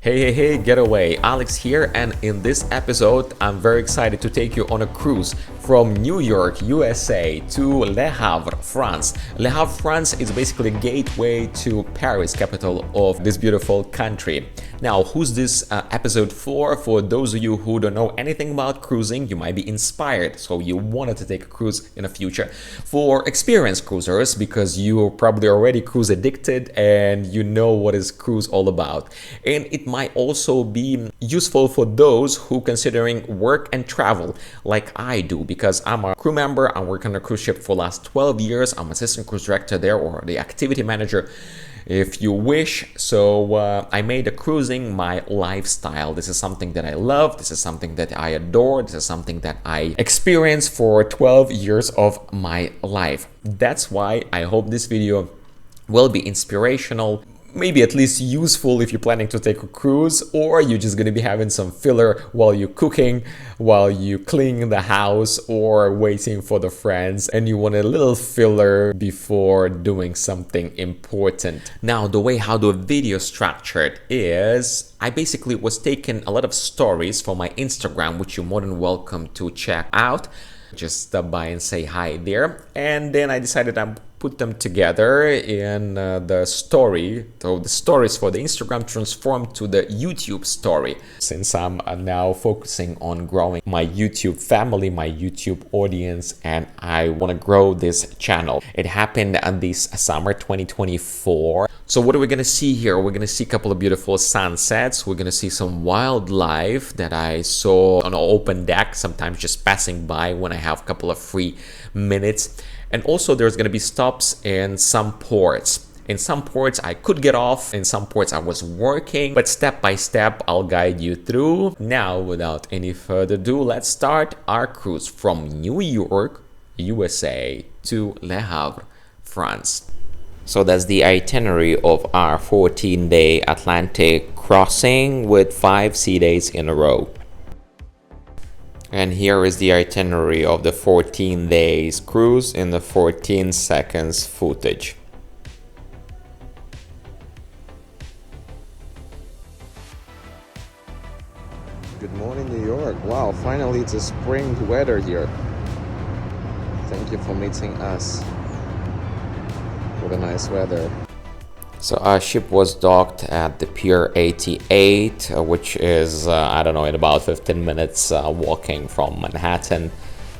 Hey, getaway, Alex here, and in this episode, I'm very excited to take you on a cruise from New York, USA to Le Havre, France. Le Havre, France is basically a gateway to Paris, capital of this beautiful country. Now, who's this episode for? For those of you who don't know anything about cruising, you might be inspired, so you wanted to take a cruise in the future. For experienced cruisers, because you're probably already cruise addicted and you know what is cruise all about. And it might also be useful for those who considering work and travel like I do, because I'm a crew member. I'm working on a cruise ship for the last 12 years. I'm assistant cruise director there, or the activity manager if you wish. So I made a cruising my lifestyle. This is something that I love. This is something that I adore. This is something that I experienced for 12 years of my life. That's why I hope this video will be inspirational, maybe at least useful if you're planning to take a cruise, or you're just going to be having some filler while you're cooking, while you clean the house, or waiting for the friends and you want a little filler before doing something important. Now, the way how the video structured is, I basically was taking a lot of stories from my Instagram, which you're more than welcome to check out. Just stop by and say hi there. And then I decided I'm put them together in the story. So the stories for the Instagram transformed to the YouTube story. Since I'm now focusing on growing my YouTube family, my YouTube audience, and I want to grow this channel. It happened on this summer 2024. So what are we going to see here? We're going to see a couple of beautiful sunsets. We're going to see some wildlife that I saw on an open deck, sometimes just passing by when I have a couple of free minutes. And also there's going to be stops in some ports. In some ports I could get off, in some ports I was working, but step by step I'll guide you through. Now, without any further ado, let's start our cruise from New York, USA to Le Havre, France. So that's the itinerary of our 14-day Atlantic crossing with 5 sea days in a row. And here is the itinerary of the 14 days cruise in the 14 seconds footage. Good morning, New York. Wow, finally it's a spring weather here. Thank you for meeting us with a nice weather. So our ship was docked at the Pier 88, which is, I don't know, in about 15 minutes walking from Manhattan.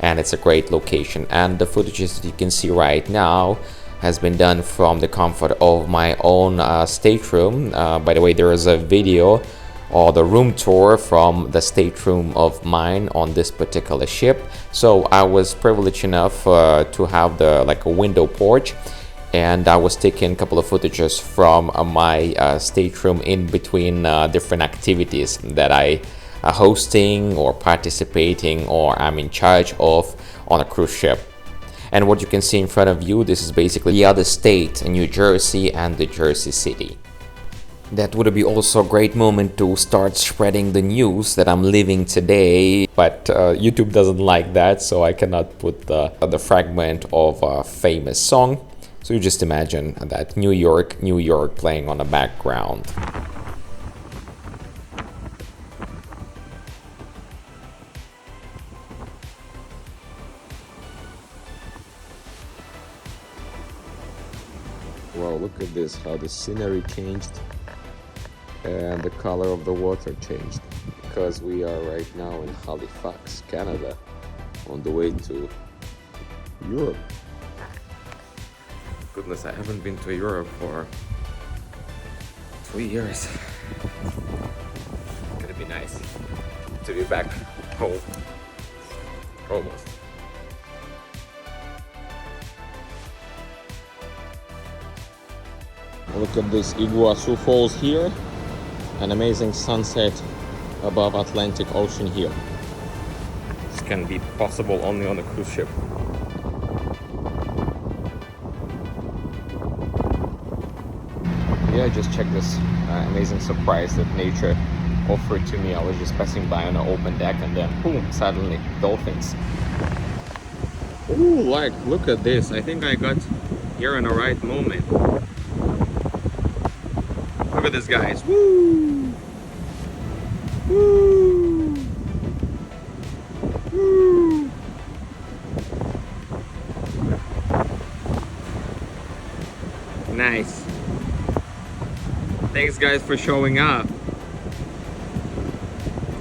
And it's a great location. And the footage that you can see right now has been done from the comfort of my own stateroom. By the way, there is a video or the room tour from the stateroom of mine on this particular ship. So I was privileged enough to have a window porch. And I was taking a couple of footages from my stateroom in between different activities that I are hosting or participating or I'm in charge of on a cruise ship. And what you can see in front of you, this is basically the other state, New Jersey and the Jersey City. That would be also a great moment to start spreading the news that I'm living today, but YouTube doesn't like that, so I cannot put the fragment of a famous song. So you just imagine that New York playing on the background. Wow, look at this, how the scenery changed and the color of the water changed. Because we are right now in Halifax, Canada, on the way to Europe. Goodness, I haven't been to Europe for 3 years. It's gonna be nice to be back home. Almost. Look at this Iguazu Falls here. An amazing sunset above Atlantic Ocean here. This can be possible only on a cruise ship. Yeah, just check this amazing surprise that nature offered to me. I was just passing by on an open deck and then boom, suddenly dolphins. Ooh, look at this. I think I got here in the right moment. Look at this, guys. Woo! Nice. Thanks guys for showing up.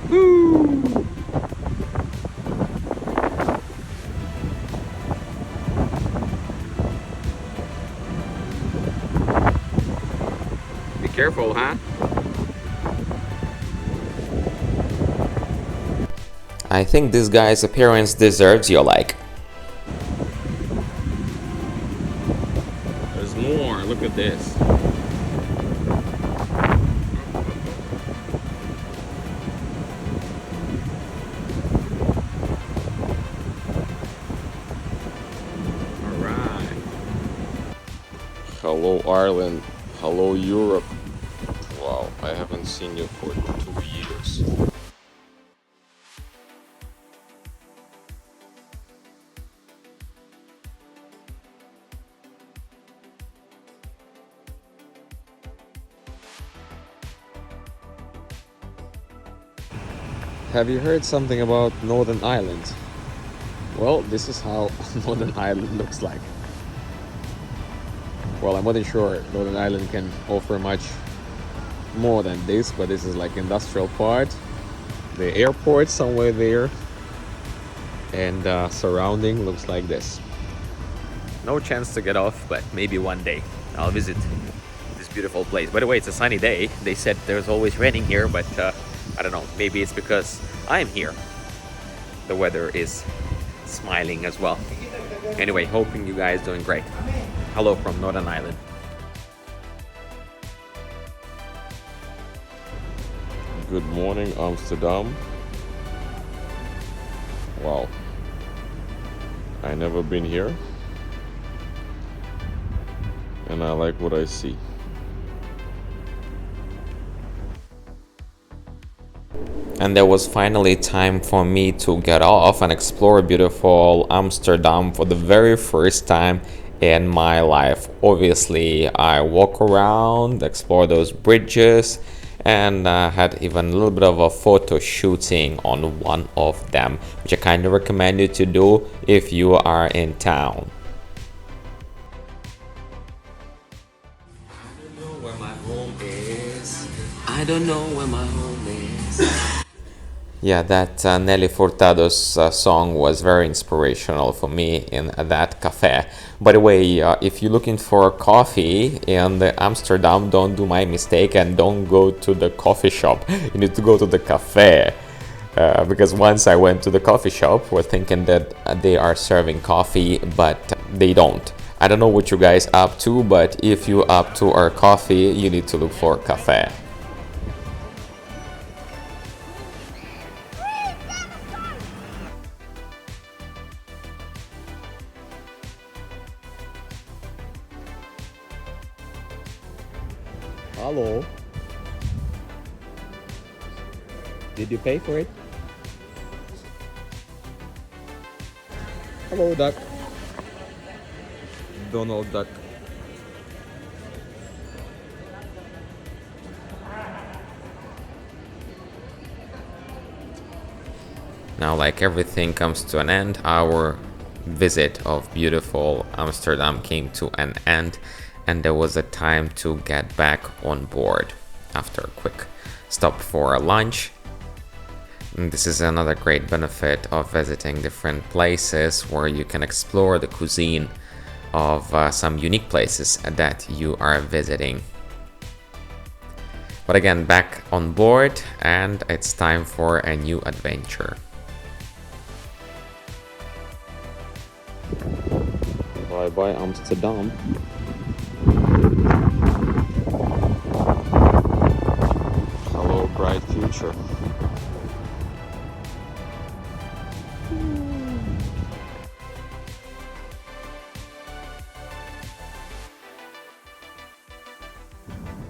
Woo! Be careful, huh? I think this guy's appearance deserves your like. There's more, look at this. Alright. Hello Ireland, hello Europe. Wow, I haven't seen you for 2 years. Have you heard something about Northern Ireland? Well, this is how Northern Ireland looks like. Well, I wasn't sure Northern Ireland can offer much more than this, but this is like industrial part. The airport somewhere there, and surrounding looks like this. No chance to get off, but maybe one day I'll visit this beautiful place. By the way, it's a sunny day. They said there's always raining here, but I don't know. Maybe it's because I'm here. The weather is smiling as well. Anyway, hoping you guys doing great. Hello from Northern Ireland. Good morning Amsterdam. Wow, I never been here and I like what I see. And there was finally time for me to get off and explore beautiful Amsterdam for the very first time in my life. Obviously, I walk around, explore those bridges, and had even a little bit of a photo shooting on one of them, which I kind of recommend you to do if you are in town. I don't know where my home is. I don't know where my home is. Yeah, that Nelly Furtado's song was very inspirational for me in that cafe. By the way, if you're looking for coffee in Amsterdam, don't do my mistake and don't go to the coffee shop. You need to go to the cafe. Because once I went to the coffee shop, we're thinking that they are serving coffee, but they don't. I don't know what you guys up to, but if you up to our coffee, you need to look for a cafe. Hello. Did you pay for it? Hello, duck. Donald Duck. Now, like everything comes to an end, our visit of beautiful Amsterdam came to an end, and there was a time to get back on board after a quick stop for lunch. And this is another great benefit of visiting different places where you can explore the cuisine of some unique places that you are visiting. But again, back on board, and it's time for a new adventure. Bye bye Amsterdam. Hello bright future.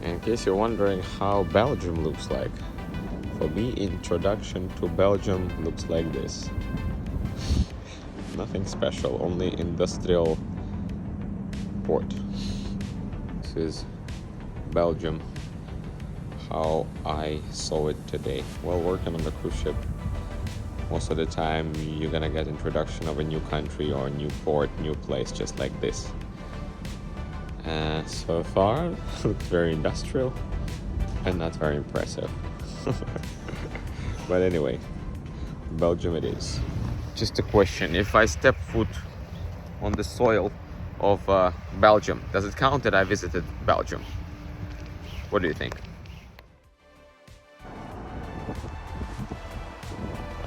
In case you're wondering how Belgium looks like, for me, introduction to Belgium looks like this. Nothing special, only industrial port. This is Belgium, how I saw it today. While working on the cruise ship, most of the time you're gonna get introduction of a new country or a new port, new place, just like this. So far, looks very industrial and not very impressive. But anyway, Belgium it is. Just a question, if I step foot on the soil of Belgium, does it count that I visited Belgium? What do you think?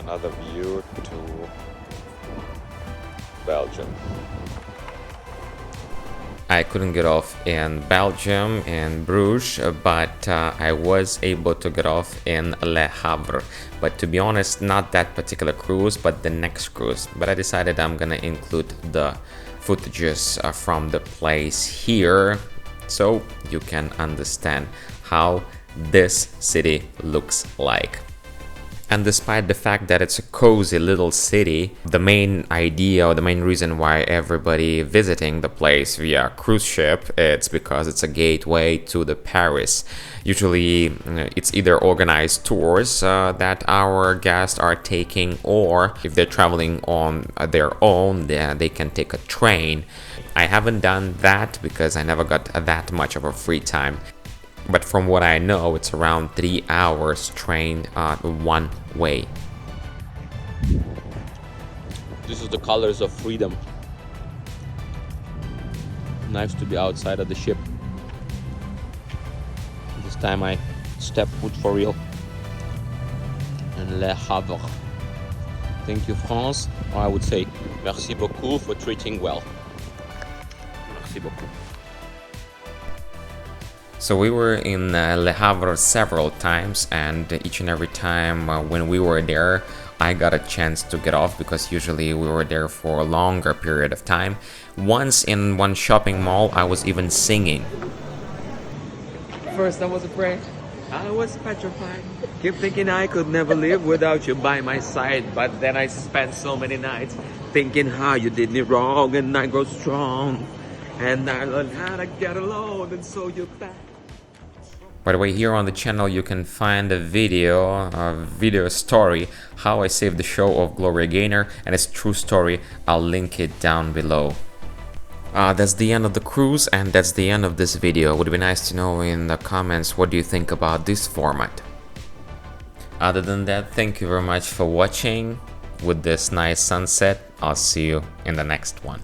Another view to Belgium. I couldn't get off in Belgium, in Bruges, but I was able to get off in Le Havre. But to be honest, not that particular cruise, but the next cruise. But I decided I'm gonna include the footages from the place here, so you can understand how this city looks like. And despite the fact that it's a cozy little city, the main idea or the main reason why everybody visiting the place via cruise ship, it's because it's a gateway to the Paris. Usually it's either organized tours that our guests are taking, or if they're traveling on their own, they can take a train. I haven't done that because I never got that much of a free time. But from what I know, it's around 3 hours train one way. This is the colors of freedom. Nice to be outside of the ship. This time I step foot for real in Le Havre. Thank you, France. Or I would say merci beaucoup for treating well. Merci beaucoup. So we were in Le Havre several times, and each and every time when we were there, I got a chance to get off because usually we were there for a longer period of time. Once in one shopping mall, I was even singing. First I was afraid, I was petrified, keep thinking I could never live without you by my side. But then I spent so many nights thinking how you did me wrong, and I grow strong, and I learned how to get along, and so you're back. By the way, here on the channel you can find a video story how I saved the show of Gloria Gaynor, and it's a true story. I'll link it down below. That's the end of the cruise, and that's the end of this video. It would be nice to know in the comments what do you think about this format. Other than that, thank you very much for watching. With this nice sunset, I'll see you in the next one.